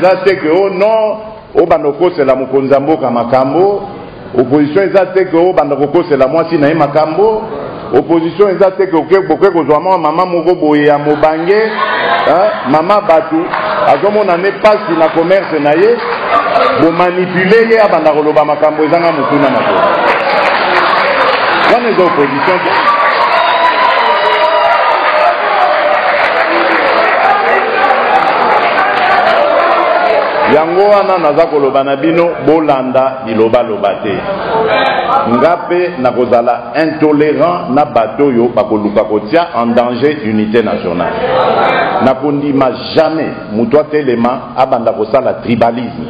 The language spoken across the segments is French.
eza te que oh non o bandoko c'est la mokonza mboka makambo opposition eza te que o bandoko c'est la mwasi na ye makambo opposition eza te que oke kozwa mama moko boye ya mobange mama batu azomona ne pasi na commerce na ye bo manipuler ye abanda koloba makambo ezanga mutuna makolo wana eza opposition yango wana naza koloba na bino bolanda liloba loba te ngape nakozala intolérant na bato yo bakoluka kotia en danger unité nationale nakondima jamais mutu atelema abanda kosala tribalisme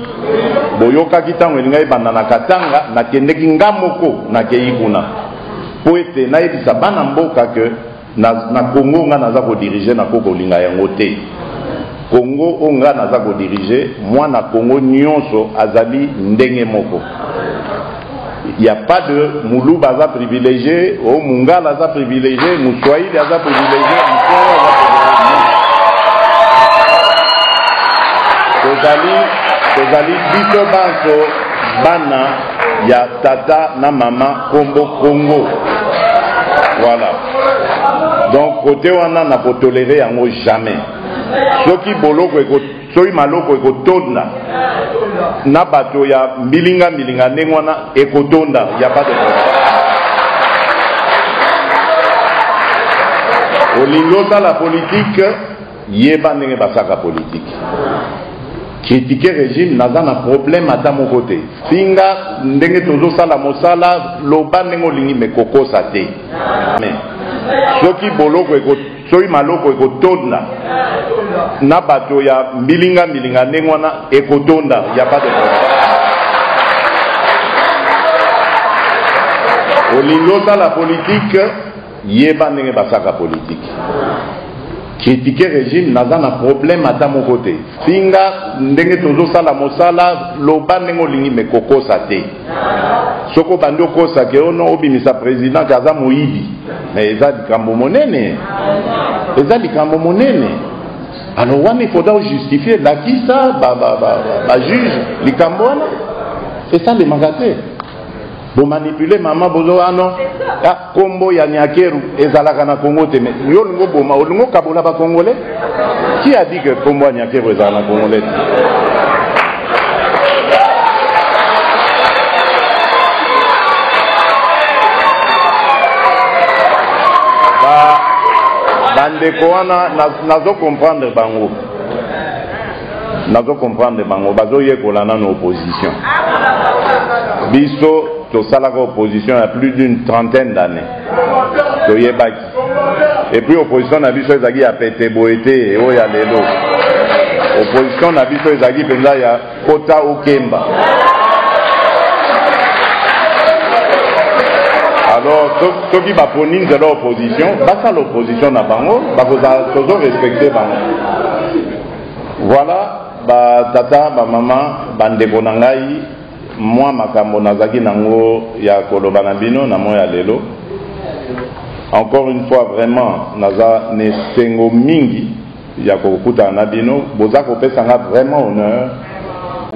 boyokaki ntango elinga ebanda na katanga nakendeki nga moko nakei kuna po ete nayebisa bana mboka ke na Congo nga naza kodirige nakoko kolinga yango te Congo onga naza kodirige mwana Congo nyonso azali ndenge moko. Il n'y a pas de Moulou baza privilégié, ou Mungala baza privilégié, Moussoaïd baza privilégié, Kozali biso banso bana ya tata na mama Kombo Congo. Voilà. Donc côté wana na ko tolérer yango jamais. Soki boloko eko soki maloko ekotonda na bato ya mbilinga ndenge wana ekotonda ya pas de problème. Olingo la politique yeba ndenge basaka politique. Critiquer régime naza na problème ata mon côté. Finga ndenge tozo sala mosala loba ndenge olingi mekokosa te. Mais soki boloko soki maloko ekotonda na bato ya mbilinga ndenge wana ekotonda ya pas de problème. Olingo la politique yeba ndenge basaka politique. Critiquer régime naza na problème ata mon côté. Finga ndenge tozo sala mosala loba ndenge olingi mekokosa te. Soko bando kosa ke ono obimisa président kaza moyibi. Mais eza likambo monene. Eza likambo monene. Alors il faudra justifier la qui ça juge likambo wana. C'est ça les magatés. Vous manipulez maman bozo ano ah kombo ya nyakeru ezalaka na Congo te mais yo lingo boma olingo kabola ba congolais. Qui a dit que kombo ya nyakeru ezalaka na congolais? Bandeko wana nazo comprendre bango. Nazo comprendre bango bazo yekola na opposition. Biso to salaka opposition il y a plus d'une trentaine d'années. To yebaki. Et puis opposition na biso ezaki ya pete boete et oya lelo. Opposition na biso ezaki penza ya kota okemba. Alors, ceux qui va prôner de l'opposition, ça l'opposition na bango, toujours respecter bango. Voilà, tata, maman, bandeko nangai, moi makambo nazaki nango ya koloba na bino na moya lelo. Encore une fois vraiment naza ne sengo mingi ya kokuta na bino, boza kopesa nga vraiment honneur.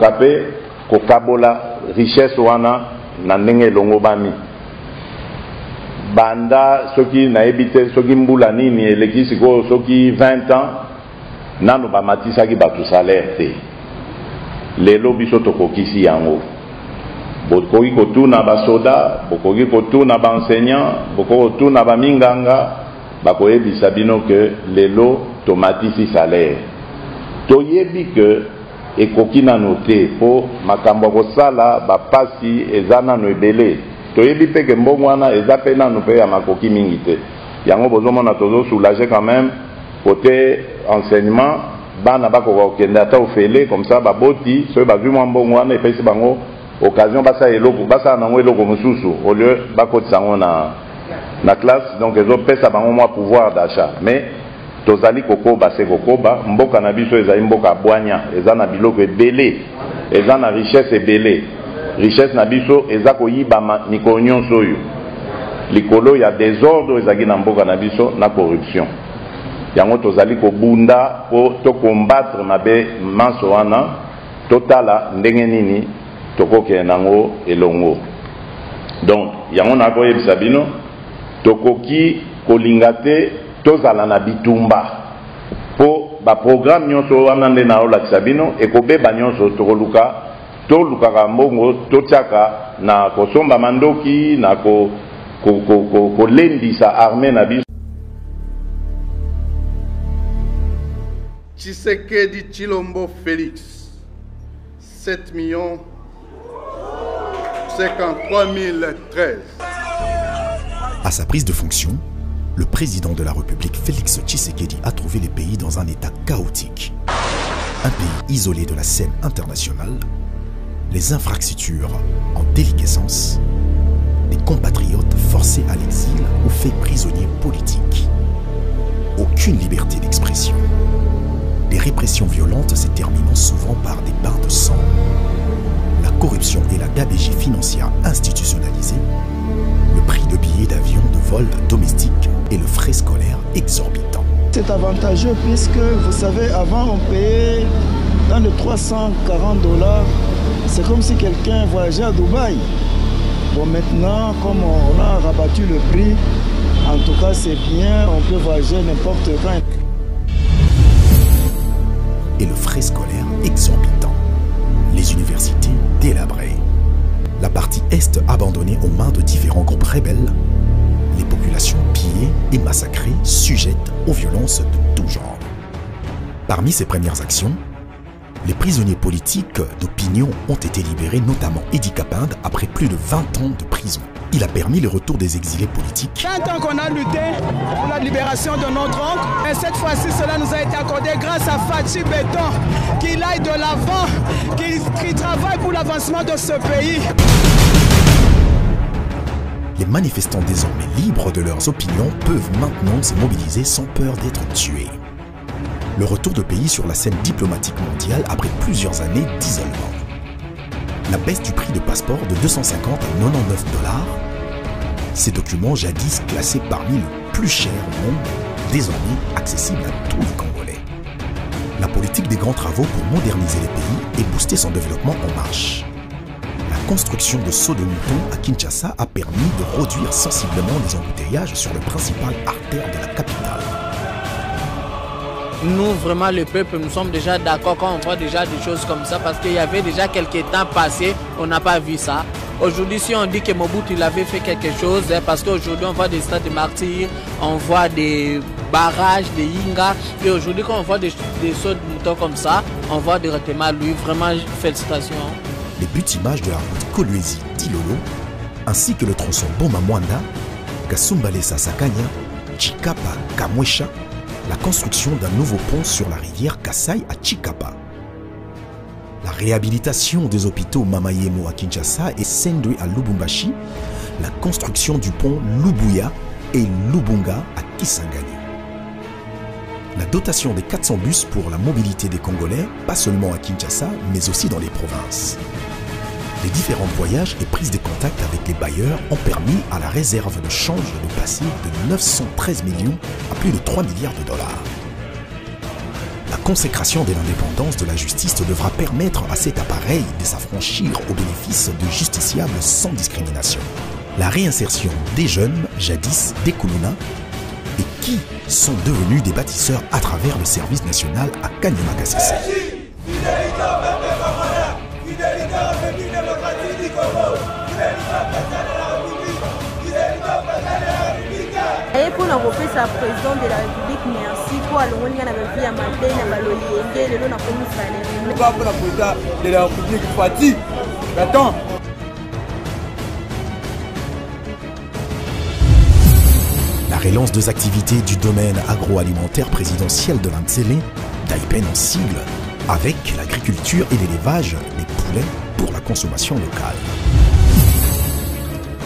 Kapé kokabola richesse wana na ndenge longo bami. Banda soki na ebite soki mbula nini eleki siko soki 20 ans nanu ba matisa ki batu salaire te lelo biso tokokisi yango bokoki kotuna ba soda bokoki kotuna ba enseignant bokoki kotuna ba minganga bakoyebisa bino que lelo tomatisi salaire toyebi que ekoki nano te po makambo kosala ba pasi ezana no ebele toyebi pe ke mbongo wana eza pe nanu pe ya makoki mingi te yango bozomona tozo soulager quand même côté enseignement bana bakoka okende ata ofele comme ça baboti soki bazwi mwa mbongo wana epesi bango occasion basala eloko basala nango eloko mosusu au lieu bakotisa yango na classe donc ezopesa bango mwa pouvoir d'achat mais tozali kokoba se kokoba mboka na biso ezali mboka bwanya eza na biloko ebele eza na richesse ebele richesse na biso eza koyibama nikolo nyonso oyo likolo ya désordre ezaki na mboka na biso na corruption yango tozali kobunda po to combattre mabe manso wana totala ndenge nini tokoke nango elongo. Donc yango nakoyebisa bino tokoki kolinga te tozala na bitumba po ba programme nyonso wana nde na olakisa bino ekobeba nyonso tolukaka mbongo totiaka na kosomba mandoki na kolendisa armée na biso. Tshisekedi Tshilombo Félix, 7 53 013. À sa prise de fonction, le président de la République Félix Tshisekedi a trouvé le pays dans un état chaotique. Un pays isolé de la scène internationale, les infrastructures en déliquescence, les compatriotes forcés à l'exil ou faits prisonniers politiques. Aucune liberté d'expression. Les répressions violentes se terminant souvent par des bains de sang. La corruption et la gabegie financière institutionnalisée, le prix de billets d'avion de vol domestique et le frais scolaire exorbitant. C'est avantageux puisque, vous savez, avant on payait dans les $340. C'est comme si quelqu'un voyageait à Dubaï. Bon, maintenant, comme on a rabattu le prix, en tout cas c'est bien, on peut voyager n'importe quand. Et le frais scolaire exorbitant. Les universités délabrées. La partie Est abandonnée aux mains de différents groupes rebelles. Les populations pillées et massacrées, sujettes aux violences de tout genre. Parmi ces premières actions, les prisonniers politiques d'opinion ont été libérés, notamment Edi Kapinde, après plus de 20 ans de prison. Il a permis le retour des exilés politiques. 20 ans qu'on a lutté pour la libération de notre oncle. Et cette fois-ci, cela nous a été accordé grâce à Fachi Béton, qu'il aille de l'avant, qu'il travaille pour l'avancement de ce pays. Les manifestants désormais libres de leurs opinions peuvent maintenant se mobiliser sans peur d'être tués. Le retour de pays sur la scène diplomatique mondiale après plusieurs années d'isolement. La baisse du prix de passeport de 250 à 99 $, ces documents jadis classés parmi les plus chers au monde, désormais accessibles à tous les Congolais. La politique des grands travaux pour moderniser les pays et booster son développement en marche. La construction de sauts de mouton à Kinshasa a permis de réduire sensiblement les embouteillages sur le principal artère de la capitale. Nous, vraiment, le peuple, nous sommes déjà d'accord quand on voit déjà des choses comme ça, parce qu'il y avait déjà quelques temps passés, on n'a pas vu ça. Aujourd'hui, si on dit que Mobutu il avait fait quelque chose, parce qu'aujourd'hui, on voit des stades de martyrs, on voit des barrages, des Yinga, et aujourd'hui, quand on voit des sauts de moutons comme ça, on voit directement lui, vraiment, félicitations. Les buts images de la route Kolwezi-Dilolo, ainsi que le tronçon Boma-Mwanda, Kasumbalesa-Sakanya, Chikapa-Kamwesha, la construction d'un nouveau pont sur la rivière Kasai à Chikapa. La réhabilitation des hôpitaux Mamayemo à Kinshasa et Sendwe à Lubumbashi, la construction du pont Lubuya et Lubunga à Kisangani. La dotation des 400 bus pour la mobilité des Congolais, pas seulement à Kinshasa, mais aussi dans les provinces. Les différents voyages et prises de contact avec les bailleurs ont permis à la réserve de change de passer de 913 millions à plus de 3 milliards $. La consécration de l'indépendance de la justice devra permettre à cet appareil de s'affranchir au bénéfice de justiciables sans discrimination. La réinsertion des jeunes, jadis des Kuluna, et qui sont devenus des bâtisseurs à travers le service national à Kanyama-Kasese. Et pour l'enregistrer président de la République, merci pour l'enregistrer dans la vie à Madeleine, à Baloyé, le nom de la Pour la président de la République, Fatih, attends. La relance des activités du domaine agroalimentaire présidentiel de l'Antsele, Daipen en sigle, avec l'agriculture et l'élevage des poulets pour la consommation locale.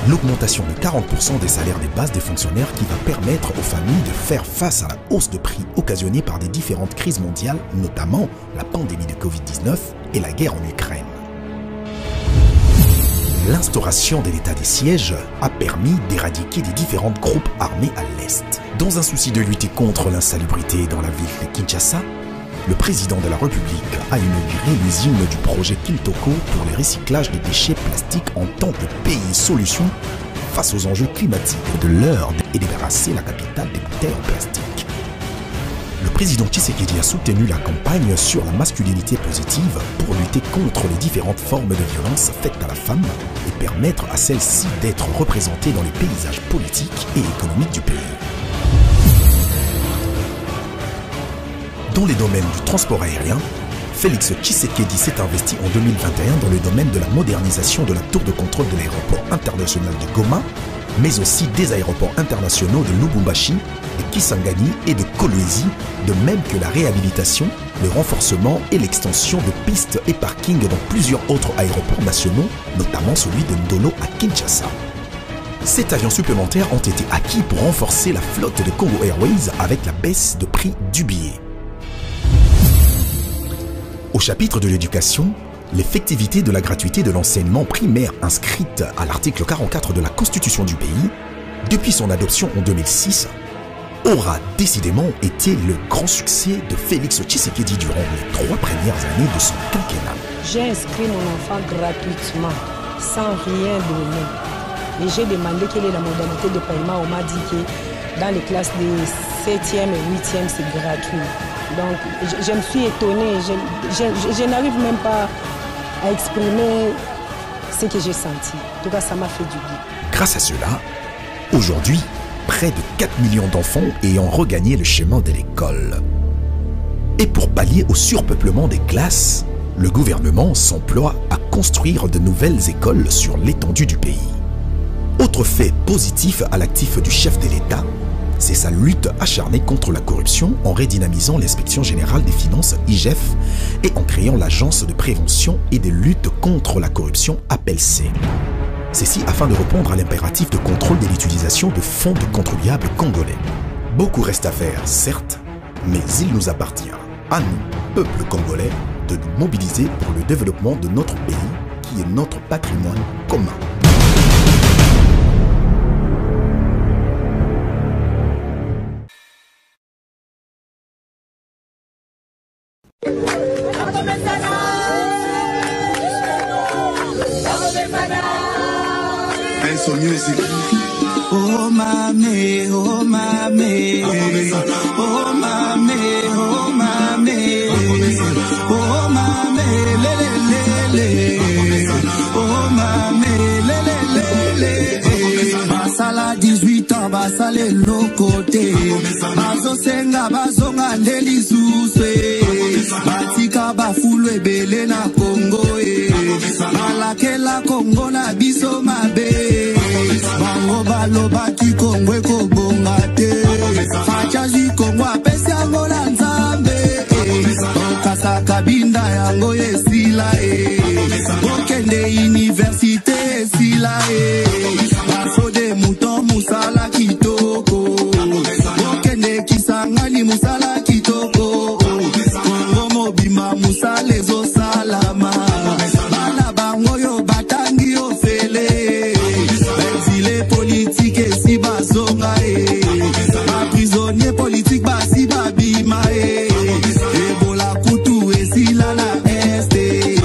L'augmentation de 40% des salaires des bases des fonctionnaires qui va permettre aux familles de faire face à la hausse de prix occasionnée par des différentes crises mondiales, notamment la pandémie de Covid-19 et la guerre en Ukraine. L'instauration de l'état des sièges a permis d'éradiquer les différents groupes armés à l'Est. Dans un souci de lutter contre l'insalubrité dans la ville de Kinshasa, le président de la République a inauguré l'usine du projet Kiltoko pour le recyclage des déchets plastiques en tant que pays solution face aux enjeux climatiques de l'heure et débarrasser la capitale des bouteilles en plastique. Le président Tshisekedi a soutenu la campagne sur la masculinité positive pour lutter contre les différentes formes de violence faites à la femme et permettre à celle-ci d'être représentée dans les paysages politiques et économiques du pays. Dans les domaines du transport aérien, Félix Tshisekedi s'est investi en 2021 dans le domaine de la modernisation de la tour de contrôle de l'aéroport international de Goma, mais aussi des aéroports internationaux de Lubumbashi, de Kisangani et de Kolwezi, de même que la réhabilitation, le renforcement et l'extension de pistes et parkings dans plusieurs autres aéroports nationaux, notamment celui de Ndolo à Kinshasa. 7 avions supplémentaires ont été acquis pour renforcer la flotte de Congo Airways avec la baisse de prix du billet. Au chapitre de l'éducation, l'effectivité de la gratuité de l'enseignement primaire inscrite à l'article 44 de la Constitution du pays, depuis son adoption en 2006, aura décidément été le grand succès de Félix Tshisekedi durant les 3 premières années de son quinquennat. J'ai inscrit mon enfant gratuitement, sans rien donner. Et j'ai demandé quelle est la modalité de paiement. On m'a dit que dans les classes de 7e et 8e, c'est gratuit. Donc, je me suis étonnée, je n'arrive même pas à exprimer ce que j'ai senti. En tout cas, ça m'a fait du bien. Grâce à cela, aujourd'hui, près de 4 millions d'enfants ayant regagné le chemin de l'école. Et pour pallier au surpeuplement des classes, le gouvernement s'emploie à construire de nouvelles écoles sur l'étendue du pays. Autre fait positif à l'actif du chef de l'État, c'est sa lutte acharnée contre la corruption en redynamisant l'inspection générale des finances IGF et en créant l'agence de prévention et de lutte contre la corruption APELC. Ceci afin de répondre à l'impératif de contrôle de l'utilisation de fonds de contribuables congolais. Beaucoup reste à faire, certes, mais il nous appartient, à nous, peuple congolais, de nous mobiliser pour le développement de notre pays qui est notre patrimoine commun. Music. Oh mame, oh mame, oh mame, oh mame, oh mame, lele lele, oh mame, lele lele. Basala 18 ans, basale lokote, bazo senga bazonga ndeli suswe, batika bafulu ebele na Congo balakela Congo na biso mabe. Bango baloba ki Congo ekobonga te, fachazi Congo apesi yango na Nzambe, okasa kabinda yango esila okende université esila bafode muton musala kitoko, okende Kisangani musala kitoko, Congo mobima musala ezosalama, bana bango yo batangi ofele, politique si bazonga ba prisonnier politique ba si babima ebola kutu esila na este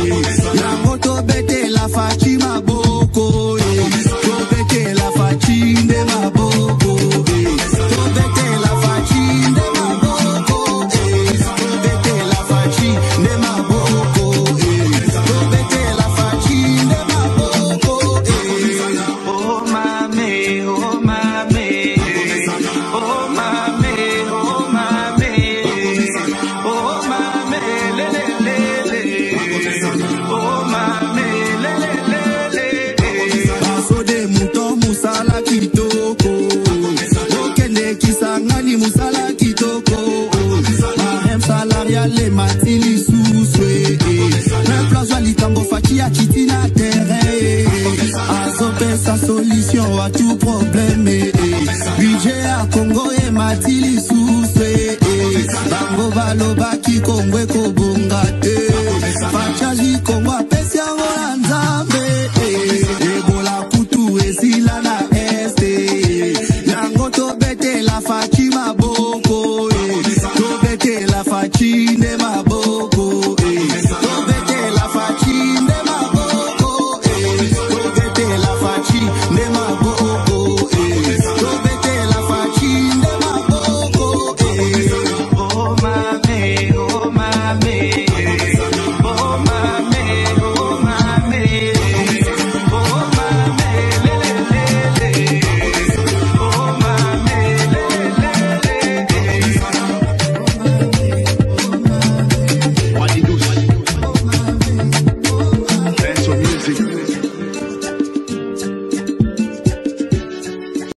yango to bete la fachi maboko to bete la fachi nde maboko to bete la fachi nde maboko to bete la fachi nde maboko to bete la fachi nde maboko. Oh mame, oh mame, oh mame, oh mame, oh mame, lele lele, oh mame, lele lele. Baso de muton musala kitoko, okende Kisangani musala kitoko, mahem salarial le matili suswe, même place likambo fachi a kitina terrain, azope sa solution à tout problème. Budget à Congo et matili suswe, bango baloba ki Congo ekobonga te, fachazi Congo apesi yango na